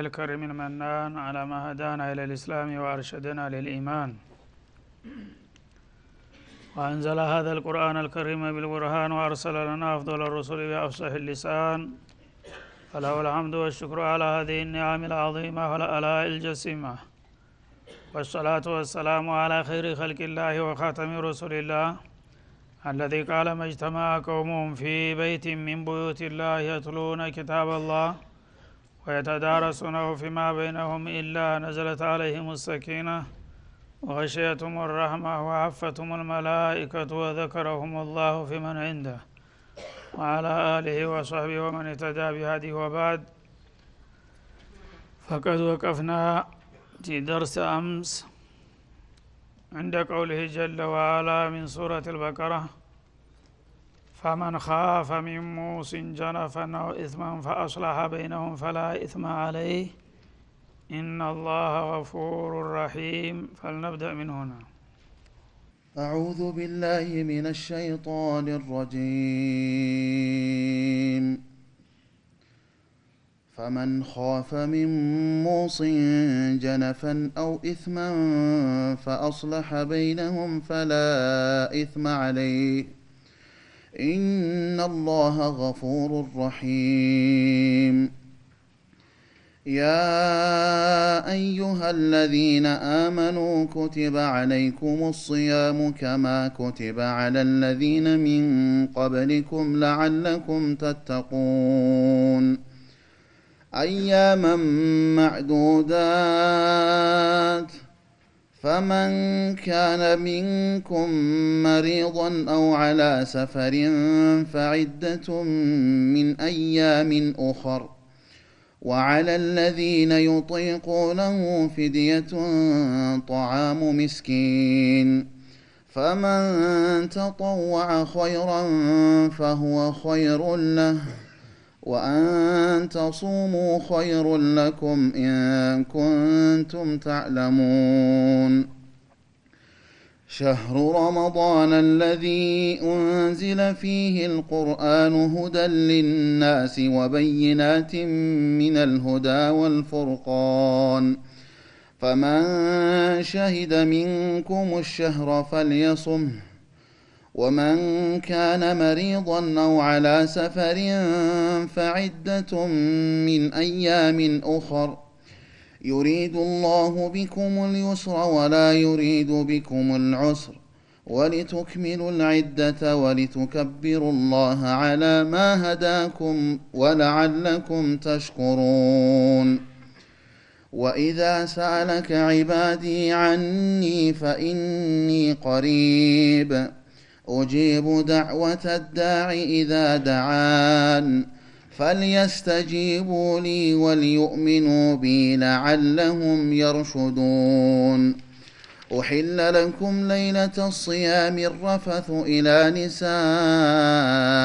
الكريم المنان على ما هدانا إلى الإسلام وأرشدنا للإيمان وأنزل هذا القرآن الكريم بالبرهان وأرسل لنا أفضل الرسل بأفصح اللسان فله الحمد والشكر على هذه النعم العظيمة والآلاء الجسيمة والصلاة والسلام على خير خلق الله وخاتم رسول الله الذي قال ما اجتمع قوم في بيت من بيوت الله يتلون كتاب الله ويتدارسونه فيما بينهم إلا نزلت عليهم السكينة وغشيتهم الرحمة وعفتهم الملائكة وذكرهم الله في من عنده وعلى آله وصحبه ومن اهتدى بهديه وبعد. فقد وقفنا في درس أمس عند قوله جل وعلا من سورة البقرة: فمن خاف من موص جنفا أو إثما فأصلح بينهم فلا إثم عليه إن الله غفور رحيم. فلنبدأ من هنا. أعوذ بالله من الشيطان الرجيم. فمن خاف من موص جنفا أو إثما فأصلح بينهم فلا إثم عليه إن الله غفور رحيم. يا أيها الذين آمنوا كتب عليكم الصيام كما كتب على الذين من قبلكم لعلكم تتقون أياما معدودات فمن كان منكم مريضا أو على سفر فعدة من أيام أخر وعلى الذين يطيقونه فدية طعام مسكين فمن تطوع خيرا فهو خير له وأن تصوموا خير لكم إن كنتم تعلمون. شهر رمضان الذي أنزل فيه القرآن هدى للناس وبينات من الهدى والفرقان فمن شهد منكم الشهر فليصمه ومن كان مريضا أو على سفر فعدة من أيام أخر يريد الله بكم اليسر ولا يريد بكم العسر ولتكملوا العدة ولتكبروا الله على ما هداكم ولعلكم تشكرون. وإذا سألك عبادي عني فإني قريب أجيب دعوة الداع إذا دعان فليستجيبوا لي وليؤمنوا بي لعلهم يرشدون. أحل لكم ليلة الصيام الرفث إلى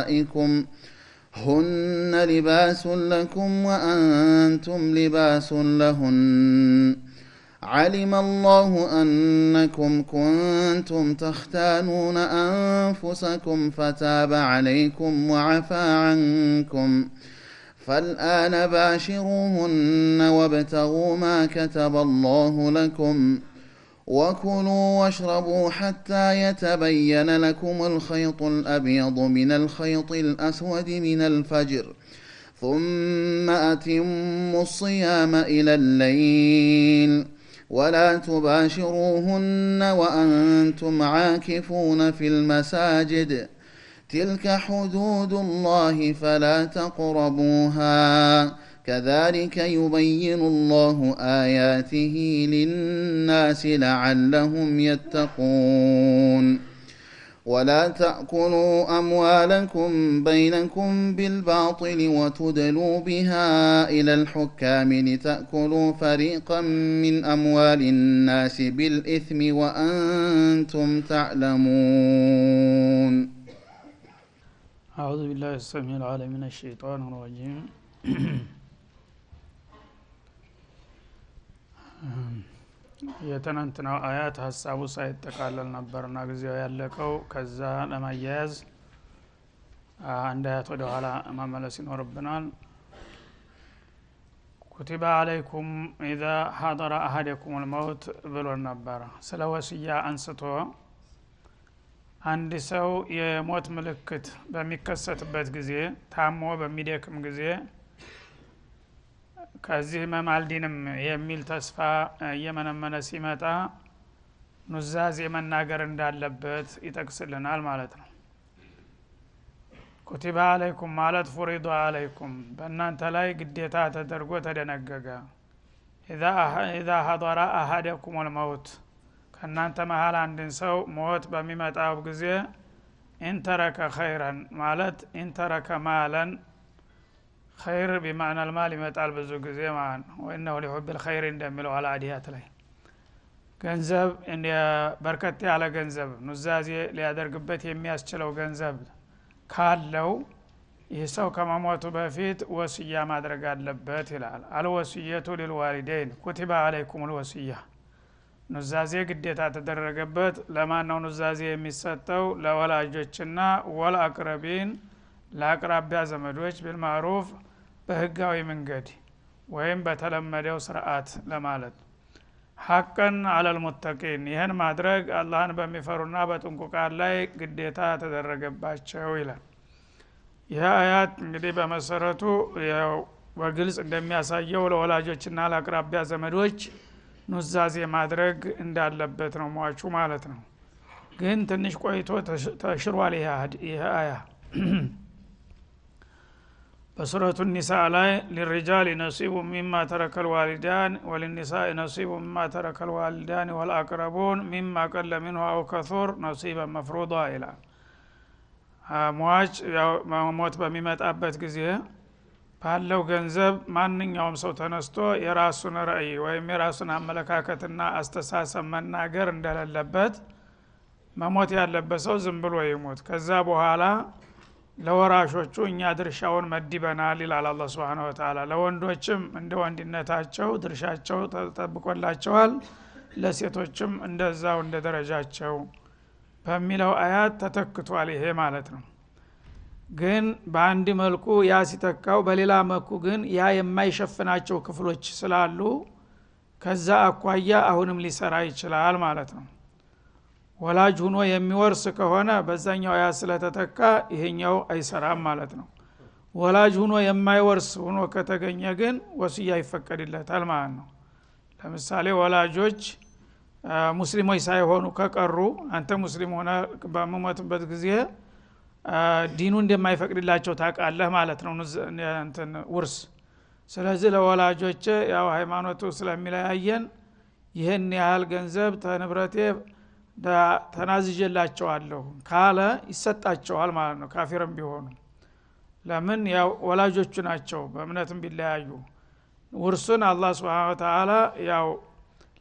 نسائكم هن لباس لكم وأنتم لباس لهن علم الله أنكم كنتم تختانون أنفسكم فتاب عليكم وعفى عنكم فالآن باشروهن وابتغوا ما كتب الله لكم وكلوا واشربوا حتى يتبين لكم الخيط الأبيض من الخيط الأسود من الفجر ثم أتموا الصيام إلى الليل ولا تباشروهن وأنتم عاكفون في المساجد تلك حدود الله فلا تقربوها كذلك يبين الله آياته للناس لعلهم يتقون. ولا تأكلوا أموالكم بينكم بالباطل وتدلوا بها إلى الحكام لتأكلوا فريقا من أموال الناس بالإثم وأنتم تعلمون. أعوذ بالله السميع العليم من الشيطان الرجيم. የተነንትናው አያት ሐሳቡ ሳይጠቃለል ነበርና ጊዜው ያለቀው ከዛ ለማያያዝ አንድ አያት ወደ ኋላ መመለስ ይኖርብናል። كتب عليكم إذا حضر أحدكم الموت ብሎ ነበር ስለ ወሲያ አንስቶ አንድ ሰው የሞት ምልክት በሚከሰትበት ጊዜ ታሞ በሚደክም ጊዜ ከዚህ መማልዲንም የሚል ተስፋ የመነመነ ሲመጣ ኑዛዜ መናገር እንዳለበት ይጠቅስልናል ማለት ነው። كتب عليكم ማለት فرض عليكم በእናንተ ላይ ግዴታ ተደርጎ ተደነገገ። إذا حضر أحدكم الموت ከእናንተ መሃል አንድን ሰው ሞት በሚመጣው ጊዜ انترك خيرا ማለት انترك مالا خير بمعنى المال ይመጣል ብዙ ጊዜ ማለት ነው። وإنه لحب الخير እንደሚለው አላዲያት ላይ ገንዘብ እንደ በርከት ያለ ገንዘብ ኑዛዜ ሊያደርግበት የሚያስችለው ገንዘብ ካለው ይህ ሰው ከመሞቱ በፊት ወሲያ ማድረግ አለበት ይላል። አልወሲየቱ للوالدين كتب عليكم الوصيه ኑዛዜ ግዴታ ተደረገበት። ለማን ነው ኑዛዜ የሚሰጠው? ለወላጆችና ወልአቅረቢን ለአቅራቢያ ዘመዶች بالمعروف በህጋዊ መንገድ ወይም በተለመደው ስርዓት ለማለት ሐቀን አለል ሙተቂን ይሄን ማድረግ አላህን በሚፈሩና በጥንቁቃን ላይ ግዴታ ተደረገባቸው ይላል። ይህ አያት እንግዲህ በመሰረቱ ያው በግልጽ እንደሚያሳየው ለወላጆችና ለአቅራቢያ ዘመዶች ኑዛዜ ማድረግ እንዳለበት ነው ሟቹ ማለት ነው። ግን ትንሽ ቆይቶ ተሽሯል ይህ አያ በሱረቱ النساء ላይ للرجال نصيب مما ترك الوالدان وللنساء نصيب مما ترك الوالدان والأقربون مما قل منه أو كثر نصيبا مفروضا إلى ሟች ሞት በሚመጣበት ጊዜ ባለው ገንዘብ ማንኛውም ሰው ተነስቶ የራሱን ራዕይ ወይም የራሱን አመለካከትና አስተሳሰብ መናገር እንደሌለበት መሞት ያለበት ሰው ዝም ብሎ ይሞት። ከዛ በኋላ ለወራሾቹ እኛ ድርሻውን መድበናል ይላል አላህ Subhanahu Wa Ta'ala። ለወንዶችም እንደ ወንድነታቸው ድርሻቸው ተጠብቆላቸዋል፣ ለሴቶችም እንደዛው እንደ ደረጃቸው በሚለው አያት ተተክቷል ይሄ ማለት ነው። ግን በአንድ መልኩ ያ ሲተካው በሌላ መልኩ ግን ያ የማይሸፍናቸው ክፍሎች ስላሉ ከዛ አኳያ አሁንም ሊሰራ ይችላል ማለት ነው። ወላጅ ሆኖ የሚወርስ ከሆነ በዛኛው አያት ስለተተካ ይሄኛው አይሰራም ማለት ነው። ወላጅ ሆኖ የማይወርስ ሆኖ ከተገኘ ግን ወሲያ ይፈቀድለታል ማለት ነው። ለምሳሌ ወላጆች ሙስሊሞች ሳይሆኑ ከቀሩ አንተ ሙስሊም ሆነ በመሞትበት ጊዜ ዲኑ እንደማይፈቅድላቸው ታውቃለህ ማለት ነው እንትን ውርስ። ስለዚህ ለወላጆች ያው ሃይማኖቱ ስለሚለያየን ይሄን ያህል ገንዘብ ተንብረቴ ተናዝጀላቸዋለሁ ካለ ይሰጣቸዋል ማለት ነው ካፊርም ቢሆኑ። ለምን ያው ወላጆቹ ናቸው በእምነትም ቢለያዩ። ውርሱን አላህ Subhanahu Wa Ta'ala ያው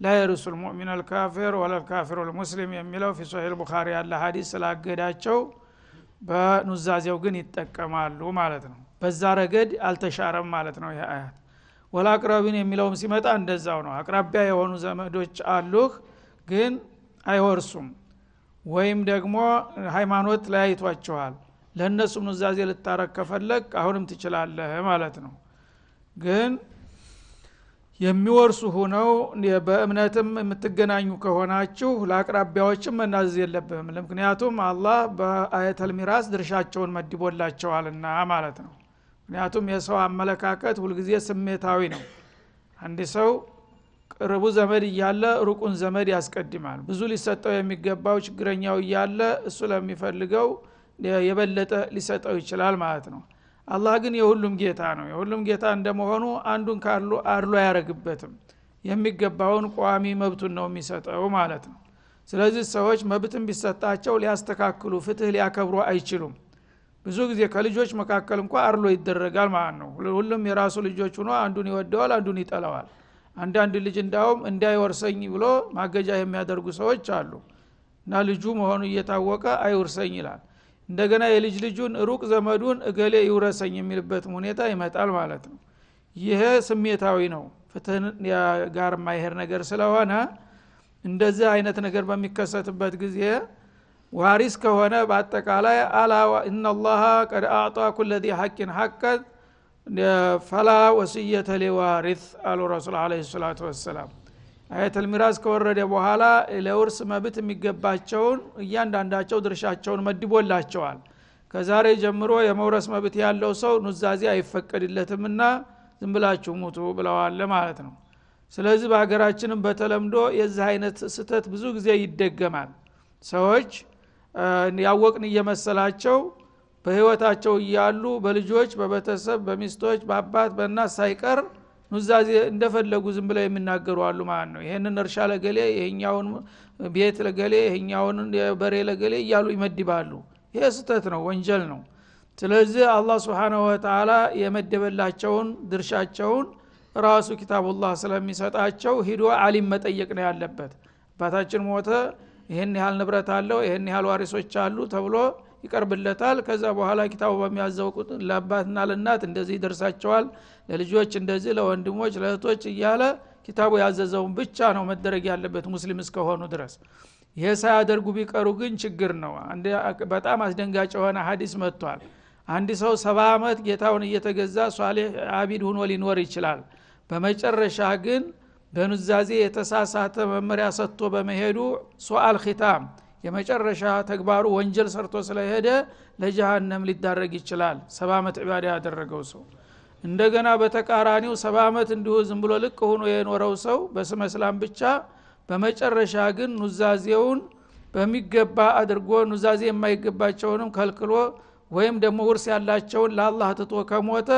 لا يرث المؤمن الكافر ولا الكافر المسلم የሚለው في صحيح البخاري ያለ ሐዲስ ስላገዳቸው በኑዛዜው ግን ይጠቀማሉ ማለት ነው። በዛ ረገድ አልተሻረም ማለት ነው ይሄ አያት። ወላቅራቢን የሚለውም ሲመጣ እንደዛው ነው። አቅራቢያ የሆኑ ዘመዶች አሉህ ግን አይወርሱም ወይም ደግሞ ሃይማኖት ለያይቷቸዋል ለነሱም ኑዛዜ ልታረክ ከፈለክ አሁንም ትችላለህ ማለት ነው። ግን የሚወርሱ ሆነው በእምነትም የምትገናኙ ከሆናችሁ ለአቅራቢያዎችም መናዘዝ የለብህም። ምክንያቱም አላህ በአያተል ሚራስ ድርሻቸውን መድቦላቸዋልና ማለት ነው። ምክንያቱም የሰው አመለካከት ሁልጊዜ ስሜታዊ ነው። አንድ ሰው ቅርቡ ዘመድ እያለ ሩቁን ዘመድ ያስቀድማል። ብዙ ሊሰጠው የሚገባው ችግረኛው እያለ እሱ ለሚፈልገው የበለጠ ሊሰጠው ይችላል ማለት ነው። አላህ ግን የሁሉም ጌታ ነው። የሁሉም ጌታ እንደመሆኑ አንዱን ካሉ አድሎ ያረግበትም የሚገባውን ቋሚ መብቱን ነው የሚሰጠው ማለት ነው። ስለዚህ ሰዎች መብትን ቢሰጣቸው ሊያስተካክሉ ፍትህ ሊያከብሩ አይችሉም። ብዙ ጊዜ ከልጆች መካከል እንኳን አድሎ ይደረጋል ማለት ነው። ሁሉም የራሱ ልጆች ሆኖ አንዱን ይወደዋል አንዱን ይጠላዋል። አንዳንድ ልጅ እንዳውም እንዳይወርሰኝ ብሎ ማገጃ የሚያደርጉ ሰዎች አሉ እና ልጁ መሆኑ እየታወቀ አይወርሰኝ ይላል። እንደገና የልጅ ልጁን ሩቅ ዘመዱን እገሌ ይውረሰኝ የሚልበት ሁኔታ ይመጣል ማለት ነው። ይሄ ስሜታዊ ነው፣ ፍትህ ጋር ማይሄር ነገር ስለሆነ እንደዚህ አይነት ነገር በሚከሰትበት ጊዜ ዋሪስ ከሆነ በአጠቃላይ አላ ኢነላህ ቀድ አዕጣ ኩለ ذي حق حقا ፈላ ወሲየተ ሊዋሪስ አሉ ረሱል አለይሂ ሰላቱ ወሰለም አያተል ሚራስ ከወረደ በኋላ ለውርስ መብት የሚገባቸውን እያንዳንዳቸው ድርሻቸውን መድቦላቸዋል ከዛሬ ጀምሮ የመውረስ መብት ያለው ሰው ኑዛዜ አይፈቀድለትምና ዝም ብላችሁ ሙቱ ብለዋል ማለት ነው ስለዚህ በአገራችንም በተለምዶ የዚህ አይነት ስተት ብዙ ጊዜ ይደገማል ሰዎች ያወቅን እየመሰላቸው በህይወታቸው ይያሉ በልጆች በቤተሰብ በሚስቶች በአባት በእናት ሳይቀር ኑዛዜ እንደፈለጉ ዝም ብለው የሚናገሩ አሉ ማለት ነው ይሄንን እርሻ ለገሌ ይሄኛውን ቤት ለገሌ ይሄኛውን በሬ ለገሌ እያሉ ይመድባሉ ይሄ ስተት ነው ወንጀል ነው ስለዚህ አላህ Subhanahu Wa Ta'ala የመደበላቸውን ድርሻቸውን ራሱ ኪታቡላህ ስለሚሰጣቸው ሂዶ ዓሊም መጠየቅ ነው ያለበት አባታችን ሞተ ይሄን ያህል ንብረት አለው ይሄን ያህል ዋሪሶች አሉ ተብሎ ይቀርብለታል ከዛ በኋላ ኪታቡ በሚያዘው ለአባትና ለእናት እንደዚህ ይደርሳቸዋል ለልጆች እንደዚህ ለወንድሞች ለእህቶች እያለ ኪታቡ ያዘዘውን ብቻ ነው መደረግ ያለበት ሙስሊም እስከሆኑ ድረስ ይሄ ሳያደርጉ ቢቀሩ ግን ችግር ነው በጣም አስደንጋጭ የሆነ ሐዲስ መጥቷል አንድ ሰው 70 አመት ጌታውን እየተገዛ ሷሊህ አቢድ ሆኖ ሊኖር ይችላል በመጨረሻ ግን በኑዛዜ የተሳሳተ መመሪያ ሰጥቶ በመሄዱ ሱአል ኺታም የመጨረሻ ተግባሩ ወንጀል ሰርቶ ስለሄደ ለጀሃነም ሊዳረግ ይችላል 70 አመት ዒባዳ ያደረገው ሰው እንደገና በተቃራኒው 70 አመት እንዲሁ ዝም ብሎ ልቅ ሆኖ የኖረው ሰው በስመ እስላም ብቻ በመጨረሻ ግን ኑዛዜውን በሚገባ አድርጎ ኑዛዜ የማይገባቸውንም ከልክሎ ወይም ደግሞ ውርስ ያላቸውን ለአላህ ትቶ ከሞተ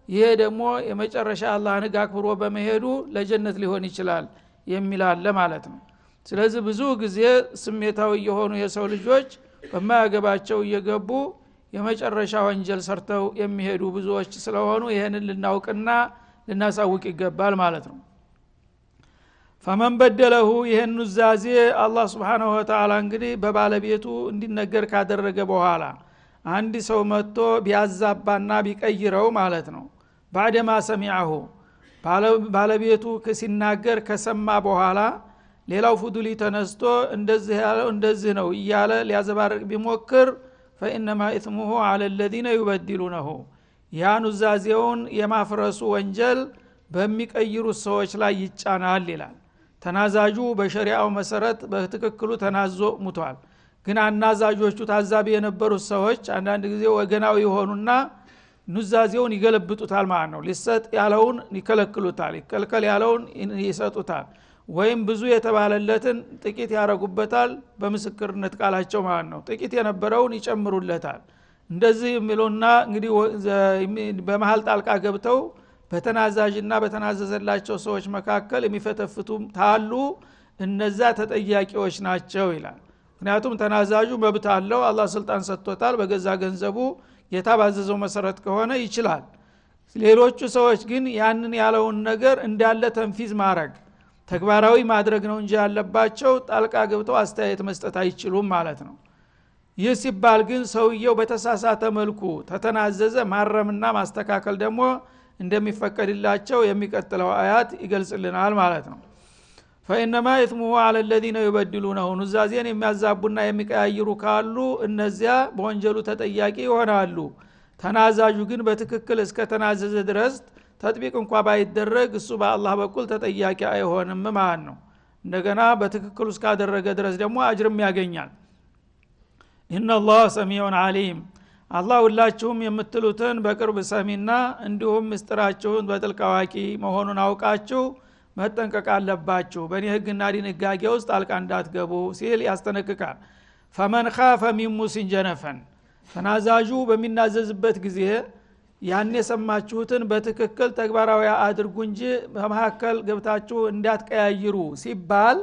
ይሄ ደግሞ የመጨረሻ አላህን ጋክብሮ በመሄዱ ለጀነት ሊሆን ይችላል የሚላል ማለት ነው ስለዚህ ብዙ ጊዜ ስሜታዊ የሆኑ የሰው ልጆች በማያገባቸው እየገቡ የመጨረሻ ወንጀል ሰርተው የሚሄዱ ብዙዎች ስለሆኑ ይሄንን ልናውቅና ልናሳውቅ ይገባል ማለት ነው فمن بدله ይሄን ኑዛዜ አላህ Subhanahu Wa Ta'ala እንግዲህ በባለቤቱ እንዲነገር ካደረገ በኋላ አንድ ሰው መጥቶ ቢያዛባና ቢቀይረው ማለት ነው بعدما سمعه ባለቤቱ ሲናገር ከሰማ በኋላ ሌላው ፉዱሊ ተነስቶ እንደዚህ ያለው እንደዚህ ነው እያለ ሊያዘባርቅ ቢሞክር فانما اثمه على الذين يبدلونه ያ ኑዛዜውን የማፍረሱ ወንጀል በሚቀይሩ ሰዎች ላይ ይጫናል ይላል ተናዛዡ በሸሪዓው መሰረት በትክክሉ ተናዞ ሙቷል ግን አናዛዦቹ ታዛቢ የነበሩት ሰዎች አንዳንድ ጊዜ ወገናዊ ሆኑና ኑዛዜውን ይገለብጡታል ማለት ነው ሊሰጥ ያለውን ይከለክሉታል ይከልከል ያለውን ይሰጡታል ወይም ብዙ የተባለለትን ጥቂት ያረጉበታል በምስክርነት ቃላቸው ማለት ነው ጥቂት የነበረውን ይጨምሩለታል እንደዚህ የሚሉና እንግዲህ በመሃል ጣልቃ ገብተው በተናዛዥና በተናዘዘላቸው ሰዎች መካከል የሚፈተፍቱ ታሉ እነዛ ተጠያቂዎች ናቸው ይላል ምክንያቱም ተናዛዡ መብት አለው አላህ ስልጣን ሰጥቶታል በገዛ ገንዘቡ የታባዘዘው መሰረት ከሆነ ይችላል ሌሎቹ ሰዎች ግን ያንን ያለውን ነገር እንዳለ ተንፊዝ ማድረግ ተግባራዊ ማድረግ ነው እንጂ ያለባቸው ጣልቃ ገብተው አስተያየት መስጠት አይችሉም ማለት ነው ይህ ሲባል ግን ሰውየው በተሳሳተ መልኩ ተተናዘዘ ማረምና ማስተካከል ደግሞ እንደሚፈቀድላቸው የሚቀጥለው አያት ይገልጽልናል ማለት ነው فانما اثمه على الذين يبدلونه ኑዛዜን የሚያዛቡና የሚቀያይሩ ካሉ እነዚያ በወንጀሉ ተጠያቂ ይሆናሉ ተናዛዡ ግን በትክክል እስከ ተናዘዘ ድረስ ተጥቢቅ እንኳን ባይደረግ እሱ በአላህ በኩል ተጠያቂ አይሆንም ማለት ነው እንደገና በትክክል እስካደረገ ድረስ ደግሞ አጅርም ያገኛል ان الله سميع عليم አላህ ሁላችሁም የምትሉትን በቅርብ ሰሚና እንዲሁም ምስጥራችሁን በጥልቅ አዋቂ መሆኑን አውቃችሁ መጠንቀቅ አለባችሁ በእኔ ህግና ድንጋጌ ውስጥ ጣልቃ እንዳትገቡ ሲል ያስጠነቅቃል فمن خاف من موص جنفا ተናዛዡ በሚናዘዝበት ጊዜ ያን የሰማችሁትን በትክክል ተግባራዊ አድርጉ እንጂ በመሐከል ገብታችሁ እንዳትቀያይሩ ሲባል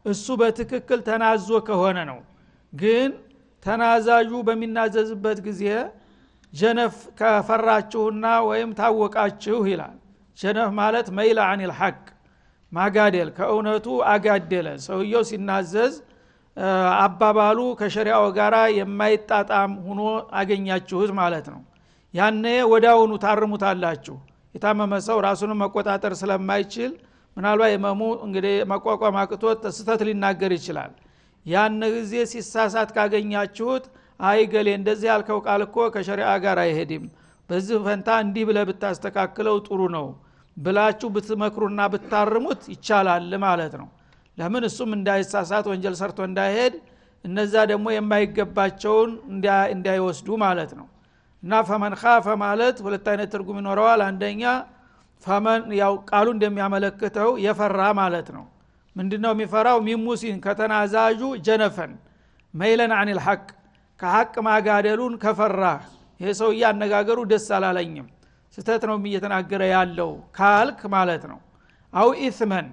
እሱ በትክክል ተናዞ ከሆነ ነው ግን ተናዛዡ በሚናዘዝበት ጊዜ ጀነፍ ከፈራችሁና ወይም ታወቃችሁ ይላል ጀነፍ ማለት መይላ عن الحق ማጋደል ከእውነቱ አጋደለ ሰውየው ሲናዘዝ አባባሉ ከሸሪዓው ጋራ የማይጣጣም ሆኖ አገኛችሁት ማለት ነው ያኔ ወዳውኑ ታርሙታላችሁ የታመመ ሰው ራሱን መቆጣጠር ስለማይችል ምናልባት የመሙ እንግዲህ መቋቋም አቅቶት ተስተት ሊናገር ይችላል ያን ጊዜ ሲሳሳት ካገኛችሁት አይገሌ እንደዚህ ያልከው ቃል እኮ ከሸሪዓ ጋር አይሄድም በዚህ ፈንታ እንዲህ ብለ ብታስተካክለው ጥሩ ነው ብላችሁ ብትመክሩና ብታርሙት ይቻላል ማለት ነው። ለምን እሱም እንዳይሳሳት ወንጀል ሰርቶ እንዳይሄድ እነዛ ደግሞ የማይገባቸውን እንዳይወስዱ ማለት ነው። እና ፈመን ኻፈ ማለት ሁለት አይነት ትርጉም ይኖረዋል። አንደኛ ፈመን ያው ቃሉ እንደሚያመለክተው የፈራ ማለት ነው። ምንድነው የሚፈራው? ሚሙሲን ከተናዛዡ ጀነፈን መይለን عن الحق ከሐቅ ማጋደሉን ከፈራ ይሄ ሰው ያነጋገሩ ደስ አላለኝም ስተት ነው እየተናገረ ያለው ካልክ ማለት ነው። አው ኢስመን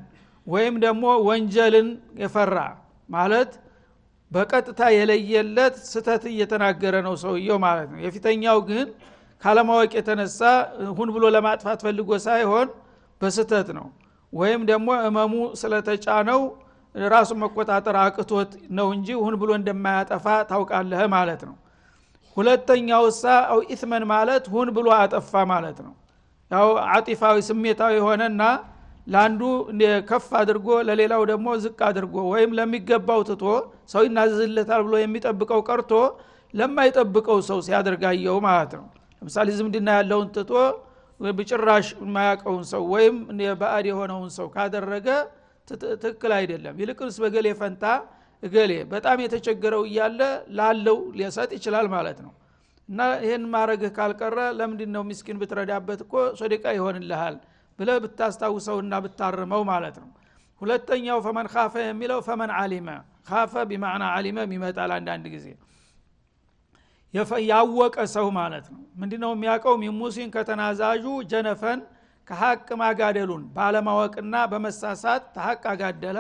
ወይም ደግሞ ወንጀልን የፈራ ማለት በቀጥታ የለየለት ስተት እየተናገረ ነው ሰውየው ማለት ነው። የፊተኛው ግን ካለማወቅ የተነሳ ሁን ብሎ ለማጥፋት ፈልጎ ሳይሆን በስተት ነው። ወይም ደግሞ እመሙ ስለተጫነው ራሱ መቆጣጠር አቅቶት ነው እንጂ ሁን ብሎ እንደማያጠፋ ታውቃለህ ማለት ነው። ሁለተኛውሳ አው ኢስመን ማለት ሁን ብሎ አጠፋ ማለት ነው። ያው አጢፋዊ ስሜታዊ ሆነና ላንዱ ከፍ አድርጎ ለሌላው ደግሞ ዝቅ አድርጎ ወይም ለሚገባው ትቶ ሰው ይናዘዝለታል ብሎ የሚጠብቀው ቀርቶ ለማይጠብቀው ሰው ሲያደርጋየው ማለት ነው። ለምሳሌ ዝምድና ያለውን ትቶ በጭራሽ የማያውቀውን ሰው ወይም ባዕድ የሆነውን ሰው ካደረገ ትክክል አይደለም። ይልቅስ በገሌ ፈንታ እገሌ በጣም የተቸገረው እያለ ላለው ሊሰጥ ይችላል ማለት ነው። እና ይሄን ማረግህ ካልቀረ ለምንድነው ምስኪን ብትረዳበት እኮ ሶደቃ ይሆንልሃል ብለ ብታስታውሰውና ብታርመው ማለት ነው። ሁለተኛው ፈመን ኻፈ የሚለው ፈመን ዓሊመ ኻፈ بمعنى ዓሊመ ይመጣል አንዳንድ ጊዜ ያወቀ ሰው ማለት ነው። ምንድነው የሚያውቀው? ሚሙሲን ከተናዛዡ ጀነፈን ከሐቅ ማጋደሉን ባለማወቅና በመሳሳት ተሐቅ አጋደለ።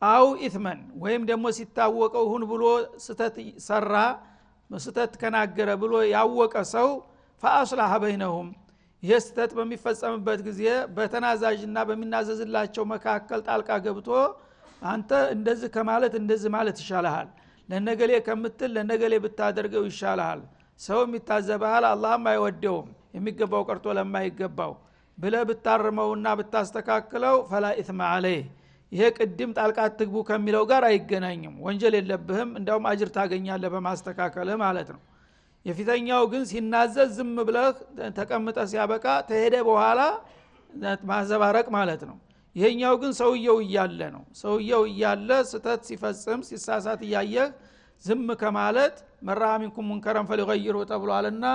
አው ኢስመን ወይም ደግሞ ሲታወቀው ሁን ብሎ ስተት ሰራ ስተት ከናገረ ብሎ ያወቀ ሰው فاصلح بينهم የስተት በሚፈጸምበት ጊዜ በተናዛዥና በሚናዘዝላቸው መካከል ጣልቃ ገብቶ አንተ እንደዚህ ከማለት እንደዚህ ማለት ይሻላል ለነገሌ ከምትል ለነገሌ ብታደርገው ይሻላል ሰው የሚታዘባል አላህም አይወደውም የሚገባው ቀርቶ ለማይገባው ብለ ብታርመውና ብታስተካክለው فلا اثم عليه ይሄ ቅድም ጣልቃ ትግቡ ከሚለው ጋር አይገናኝም። ወንጀል የለብህም እንደውም አጅር ታገኛለህ በማስተካከልህ ማለት ነው። የፊተኛው ግን ሲናዘዝ ዝም ብለህ ተቀምጠ ሲያበቃ ተሄደ በኋላ ማዘባረቅ ማለት ነው። ይሄኛው ግን ሰውየው እያለ ነው። ሰውየው እያለ ስተት ሲፈጽም ሲሳሳት እያየህ ዝም ከማለት መራሚንኩም ሙንከረን ፈሊገይሩ ተብሏልና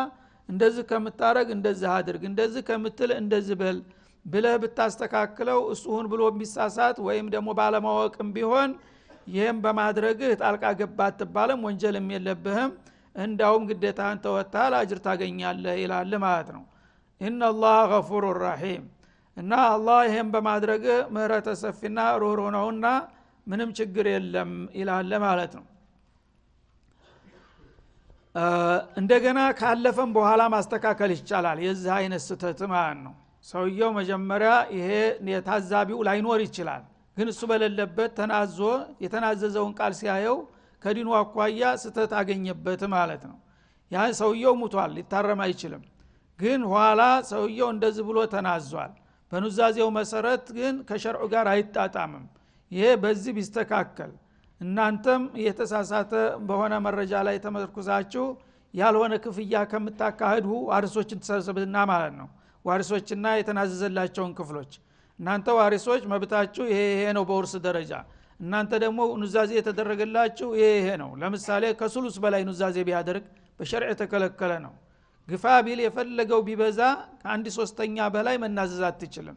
እንደዚህ ከምታረግ እንደዚህ አድርግ እንደዚህ ከምትል እንደዚህ በል ብለህ ብታስተካክለው እሱሁን ብሎ ቢሳሳት ወይም ደግሞ ባለማወቅም ቢሆን ይሄን በማድረግህ ጣልቃ ገባት ተባለም ወንጀልም የለብህም እንዳውም ግዴታህን ተወጣል አጅር ታገኛለህ ይላል ማለት ነው። ኢነላህ ገፉሩር ረሂም እና አላህ ይሄን በማድረግ ምህረተ ሰፊና ሩህሩህ ነውና ምንም ችግር የለም ይላል ማለት ነው። እንደገና ካለፈም በኋላ ማስተካከል ይቻላል የዚህ አይነት ስተት ማለት ነው። ሰውየው መጀመሪያ ይሄ የታዛቢው ላይኖር ይችላል ግን እሱ በሌለበት ተናዞ የተናዘዘውን ቃል ሲያየው ከዲኑ አኳያ ስተት አገኘበት ማለት ነው። ያ ሰውየው ሙቷል ሊታረም አይችልም። ግን ኋላ ሰውየው እንደዚህ ብሎ ተናዟል በኑዛዜው መሰረት ግን ከሸርዑ ጋር አይጣጣምም። ይሄ በዚህ ቢስተካከል እናንተም የተሳሳተ በሆነ መረጃ ላይ ተመርኩዛችሁ ያልሆነ ክፍያ ከምታካሂዱ ዋሪሶችን ተሰብስብና ማለት ነው። ዋሪሶችና የተናዘዘላቸውን ክፍሎች እናንተ ዋሪሶች መብታችሁ ይሄ ነው በውርስ ደረጃ እናንተ ደግሞ ኑዛዜ የተደረገላችሁ ይሄ ነው። ለምሳሌ ከሱሉስ በላይ ኑዛዜ ቢያደርግ በሸርዕ ተከለከለ ነው። ግፋ ቢል የፈለገው ቢበዛ ከአንድ ሶስተኛ በላይ መናዘዝ አትችልም።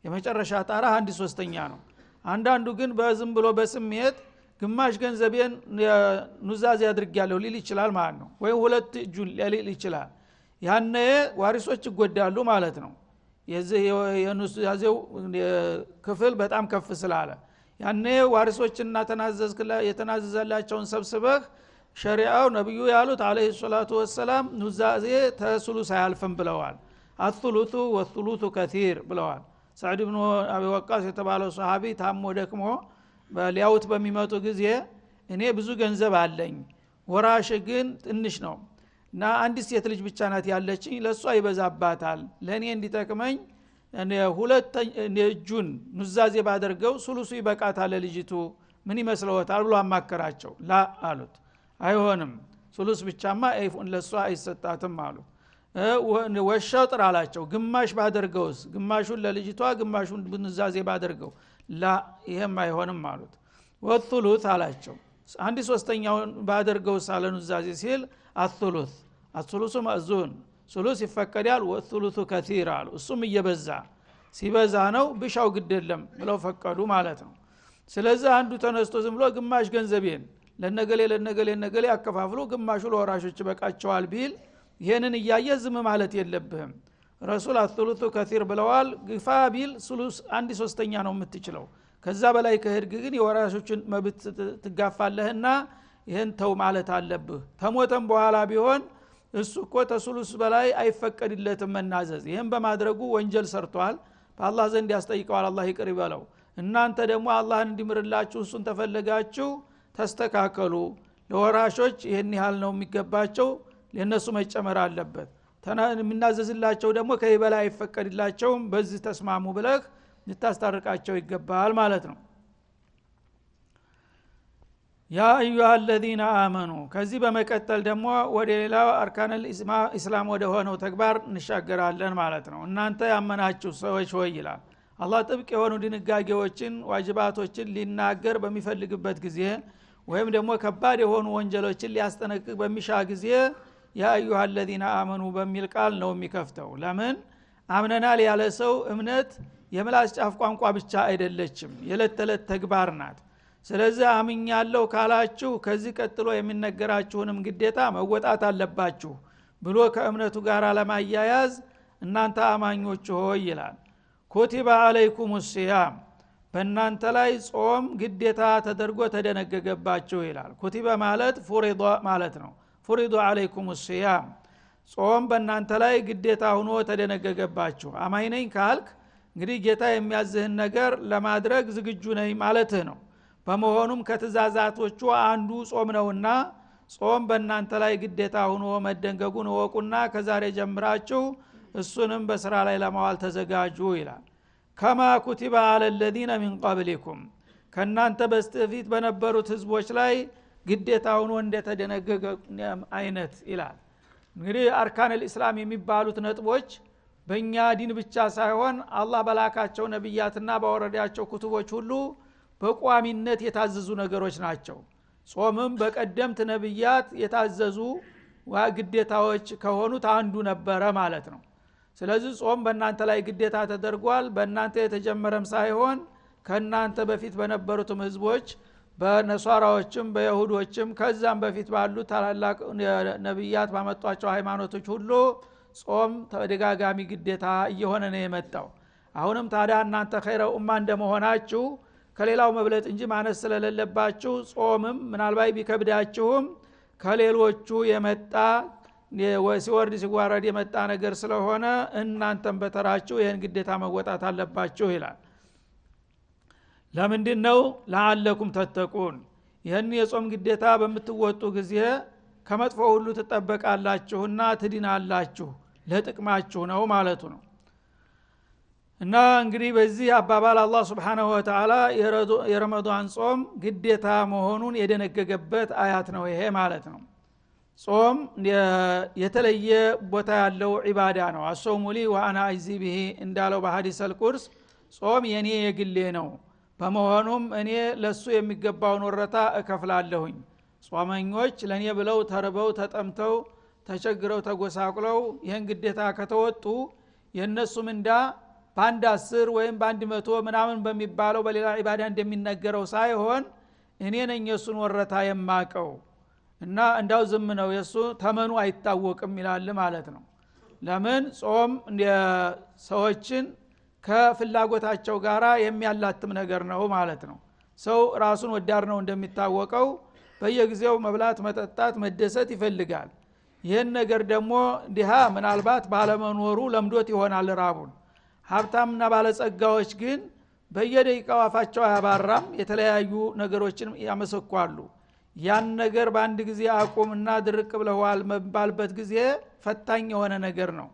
የመጨረሻ ጣራ አንድ ሶስተኛ ነው። አንዳንዱ ግን በዝም ብሎ በስሜት ግማሽ ገንዘቤን ኑዛዜ አድርጌያለሁ ሊል ይችላል ማለት ነው። ወይ ሁለት እጁን ሊል ይችላል። ያኔ ዋሪሶች ይጎዳሉ ማለት ነው። የዚህ የኑዛዜው ክፍል በጣም ከፍ ስላለ ያኔ ዋሪሶችና የተናዘዘላቸውን ሰብስበህ ሸሪዓው ነብዩ ያሉት አለይሂ ሰላቱ ወሰለም ኑዛዜ ተሱሉስ አያልፍም ብለዋል። አثሉቱ ወثሉቱ ከቲር ብለዋል። ሰዒድ ኢብኑ አቢ ወቃስ የተባለው ሱሐቢ ታሞ ደክሞ ሊያውት በሚመጡ ጊዜ እኔ ብዙ ገንዘብ አለኝ ወራሽ ግን ትንሽ ነው እና አንድ ሴት ልጅ ብቻ ናት ያለችኝ ለሷ ይበዛባታል ለኔ እንዲጠቅመኝ እኔ ሁለተኛ እጁን ኑዛዜ ባደርገው ሱሉሱ ይበቃታል ለልጅቱ ምን ይመስለዎታል ብሎ አማከራቸው። ላ አሉት አይሆንም ሱሉስ ብቻማ አይፉን ለሷ አይሰጣትም አሉ። ወሸጥር አላቸው ግማሽ ባደርገውስ ግማሹን ለልጅቷ ግማሹን ብንዛዜ ባደርገው ላ ይሄም አይሆንም አሉት ወثሉث አላቸው አንድ ሶስተኛውን ባደርገው ሳለኑዛዜ ሲል አثሉث ማእዙን ثሉث ይፈቀዳል ወثሉث كثير አሉ እሱም እየበዛ ሲበዛ ነው ብሻው ግደለም ብለው ፈቀዱ ማለት ነው ስለዚህ አንዱ ተነስቶ ዝም ብሎ ግማሽ ገንዘቤን ለነገሌ አከፋፍሎ ግማሹ ለወራሾች በቃቸዋል ቢል ይሄንን እያየ ዝም ማለት የለብህም ረሱል አثሉث كثير ብለዋል ግፋ ቢል ثሉث አንድ ሶስተኛ ነው የምትችለው ከዛ በላይ ከሄድክ ግን የወራሾችን መብት ትጋፋለህና ይሄን ተው ማለት አለብህ ተሞተም በኋላ ቢሆን እሱ እኮ ተثሉث በላይ አይፈቀድለትም መናዘዝ ይሄን በማድረጉ ወንጀል ሰርቷል በአላህ ዘንድ ያስጠይቀዋል አላህ ይቅር ይበለው እናንተ ደግሞ አላህን እንዲምርላችሁ እሱን ተፈለጋችሁ ተስተካከሉ ለወራሾች ይሄን ያህል ነው የሚገባቸው ለነሱ መጨመር አለበት ምናዘዝላቸው ደግሞ ከይበላ አይፈቀድላቸውም በዚህ ተስማሙ ብለህ ልታስታርቃቸው ይገባል ማለት ነው ያ አዩሃ الذين آمنوا ከዚህ በመቀጠል ደግሞ ወደ ሌላው አርካነል ኢስላም ወደ ሆነው ተግባር እንሻገራለን ማለት ነው እናንተ ያመናችሁ ሰዎች ሆይ ይላል አላህ ጥብቅ የሆኑ ድንጋጌዎችን ዋጅባቶችን ሊናገር በሚፈልግበት ጊዜ ወይም ደግሞ ከባድ የሆኑ ወንጀሎችን ሊያስጠነቅቅ በሚሻ ጊዜ ያ አዩሃ الذين آمنوا በሚል ቃል ነው የሚከፍተው ለምን አምነናል ያለ ሰው እምነት የምላስ ጫፍ ቋንቋ ብቻ አይደለችም የለት ተለት ተግባር ናት ስለዚህ አምኛለሁ ካላችሁ ከዚህ ቀጥሎ የሚነገራችሁንም ግዴታ መወጣት አለባችሁ ብሎ ከእምነቱ ጋር ለማያያዝ እናንተ አማኞች ሆይ ይላል ኩቲበ አለይኩም الصيام በእናንተ ላይ ጾም ግዴታ ተደርጎ ተደነገገባችሁ ይላል ኩቲበ ማለት ፉሪዳ ማለት ነው ፉሪዱ አለይኩም الصيام ጾም በእናንተ ላይ ግዴታ ሆኖ ተደነገገባችሁ አማኝ ነኝ ካልክ እንግዲህ ጌታ የሚያዝህን ነገር ለማድረግ ዝግጁ ነኝ ማለትህ ነው በመሆኑም ከተዛዛቶቹ አንዱ ጾም ነውና ጾም በእናንተ ላይ ግዴታ ሆኖ መደንገጉን ወቁና ከዛሬ ጀምራችሁ እሱንም በስራ ላይ ለማዋል ተዘጋጁ ይላል ከማ ኩቲበ አለ الذين من قبلكم ከናንተ በስተፊት በነበሩት ህዝቦች ላይ ግዴታ ሆኖ እንደተደነገገ አይነት ይላል እንግዲህ አርካነል ኢስላም የሚባሉት ነጥቦች በእኛ ዲን ብቻ ሳይሆን አላህ በላካቸው ነብያትና ባወረዳቸው ኩቱቦች ሁሉ በቋሚነት የታዘዙ ነገሮች ናቸው ጾምም በቀደምት ነብያት የታዘዙ ግዴታዎች ከሆኑት አንዱ ነበረ ማለት ነው ስለዚህ ጾም በእናንተ ላይ ግዴታ ተደርጓል በእናንተ የተጀመረም ሳይሆን ከናንተ በፊት በነበሩትም ህዝቦች በነሷራዎችም በይሁዶችም ከዛም በፊት ባሉ ታላላቅ ነብያት ባመጧቸው ሃይማኖቶች ሁሉ ጾም ተደጋጋሚ ግዴታ እየሆነ ነው የመጣው አሁንም ታዲያ እናንተ ኸይረ ኡማ እንደመሆናችሁ ከሌላው መብለጥ እንጂ ማነስ ስለሌለባችሁ ጾምም ምናልባት ቢከብዳችሁም ከሌሎቹ የመጣ ሲወርድ ሲዋረድ የመጣ ነገር ስለሆነ እናንተም በተራችሁ ይሄን ግዴታ መወጣት አለባችሁ ይላል ለምንድነው ለዓለኩም ተተቁን ይሄን የጾም ግዴታ በምትወጡ ጊዜ ከመጥፎ ሁሉ ተጠበቃላችሁና ትድናላችሁ ለጥቅማችሁ ነው ማለቱ ነው እና እንግዲህ በዚህ አባባል አላህ Subhanahu Wa Ta'ala የረመዳን ጾም ግዴታ መሆኑን የደነገገበት አያት ነው ይሄ ማለት ነው ጾም የተለየ ቦታ ያለው ዒባዳ ነው አሶሙ ሊ ወአና አጅዚ ቢሂ እንዳለው በሐዲስ አልቁርስ ጾም የኔ የግሌ ነው በመሆኑም እኔ ለሱ የሚገባውን ወረታ እከፍላለሁኝ ጾመኞች ለኔ ብለው ተርበው ተጠምተው ተቸግረው ተጎሳቁለው ይሄን ግዴታ ከተወጡ የነሱ ምንዳ ባንድ 10 ወይም ባንድ 100 ምናምን በሚባለው በሌላ ዒባዳ እንደሚነገረው ሳይሆን እኔ ነኝ የሱን ወረታ የማቀው እና እንዳው ዝም ነው የሱ ተመኑ አይታወቅም ይላል ማለት ነው ለምን ጾም ሰዎችን ከፍላጎታቸው ጋራ የሚያላትም ነገር ነው ማለት ነው ሰው ራሱን ወዳር ነው እንደሚታወቀው በየጊዜው መብላት መጠጣት መደሰት ይፈልጋል ይሄን ነገር ደግሞ ዲሃ ምናልባት ባለመኖሩ ለምዶት ይሆናል ራቡን ሀብታምና ባለጸጋዎች ግን በየደቂቃው አፋቸው ያባራም የተለያዩ ነገሮችን ያመሰኳሉ ያን ነገር በአንድ ጊዜ አቁምና ድርቅ ብለዋል መባልበት ጊዜ ፈታኝ የሆነ ነገር ነው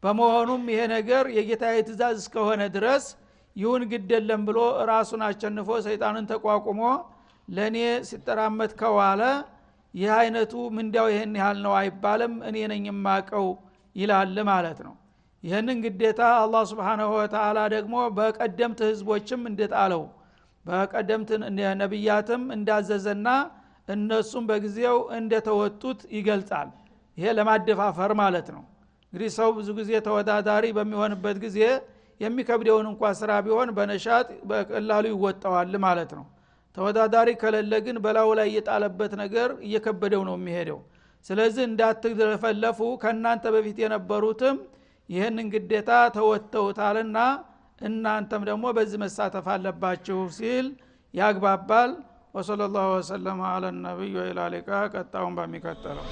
በመሆኑም ይሄ ነገር የጌታዬ ትእዛዝ እስከሆነ ድረስ ይሁን ግደለም ብሎ ራሱን አቸንፎ ሰይጣንን ተቋቁሞ ለኔ ሲተራመት ከዋለ ይህ አይነቱ ምንዳው ይሄን ያህል ነው አይባልም እኔ ነኝ የማቀው ይላል ማለት ነው። ይህንን ግዴታ አላህ Subhanahu Wa Ta'ala ደግሞ በቀደምት ህዝቦችም እንደጣለው በቀደምት ነብያትም እንዳዘዘና እነሱም በጊዜው እንደተወጡት ይገልጻል። ይሄ ለማደፋፈር ማለት ነው። እንግዲህ ሰው ብዙ ጊዜ ተወዳዳሪ በሚሆንበት ጊዜ የሚከብደውን እንኳን ስራ ቢሆን በነሻጥ በቀላሉ ይወጣዋል ማለት ነው። ተወዳዳሪ ከሌለ ግን በላው ላይ የጣለበት ነገር እየከበደው ነው የሚሄደው። ስለዚህ እንዳትደፈለፉ ከናንተ በፊት የነበሩትም ይሄንን ግዴታ ተወጥተውታልና እናንተም ደግሞ በዚህ መሳተፍ አለባችሁ ሲል ያግባባል። ወሰለላሁ ዐለይሂ ወሰለም አለ ነብዩ ኢላሊካ ቀጣውን በሚከተለው